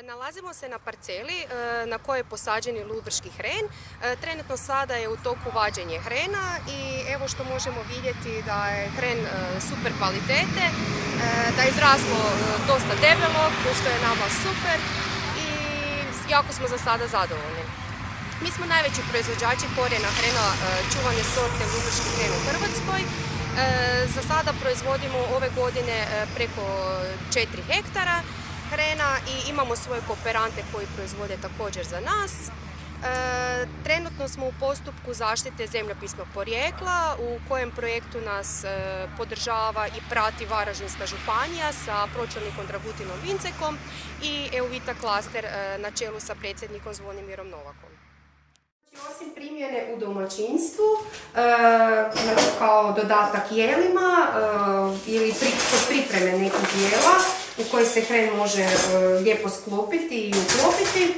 Nalazimo se na parceli na kojoj je posađeni ludbrški hren. Trenutno sada je u toku vađenje hrena i evo što možemo vidjeti da je hren super kvalitete, da je izraslo dosta debelo, što je nama super i jako smo za sada zadovoljni. Mi smo najveći proizvođači korijena hrena čuvane sorte ludbrški hren u Hrvatskoj. Za sada proizvodimo ove godine preko 4 hektara hrena i imamo svoje kooperante koji proizvode također za nas. Trenutno smo u postupku zaštite zemljopisnog porijekla u kojem projektu nas podržava i prati Varaždinska županija sa pročelnikom Dragutinom Vincekom i Euvita klaster na čelu sa predsjednikom Zvonimirom Novakom. Osim primjene u domaćinstvu, kao dodatak jelima ili kod pripreme nekih jela u koji se hren može lijepo sklopiti i uklopiti,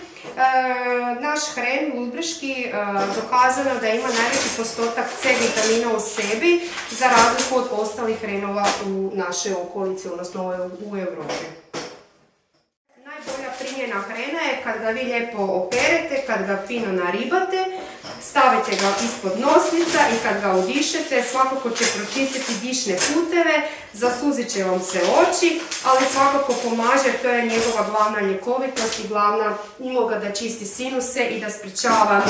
naš hren ludbrški dokazano da ima najveći postotak C vitamina u sebi za razliku od ostalih hrenova u našoj okolici, odnosno u Europi. Najbolja primjena hrena je kad ga vi lijepo operete, kad ga fino naribate, stavite ga ispod nosnica i kad ga udišete svakako će pročistiti dišne puteve, zasuzit će vam se oči, ali svakako pomaže, to je njegova glavna ljekovitost i glavna uloga da čisti sinuse i da sprječava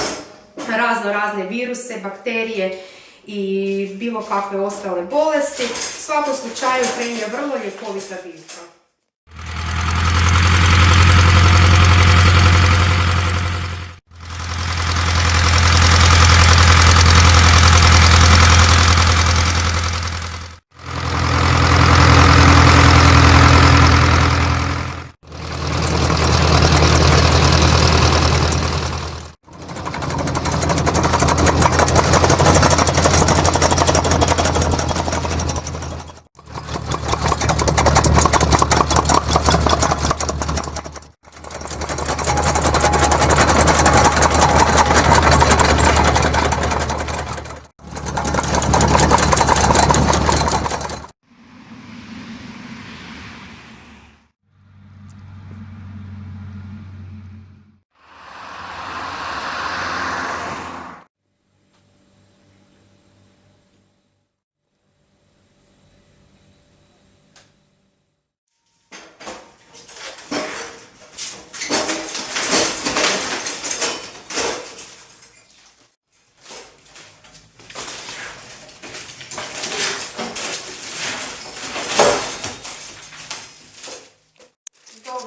razne viruse, bakterije i bilo kakve ostale bolesti. U svakom slučaju hren je vrlo ljekovita biljka.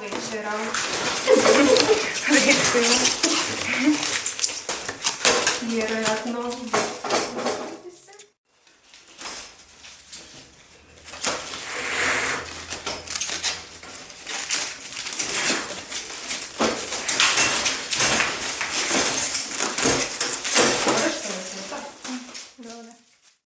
Večera. Recimo.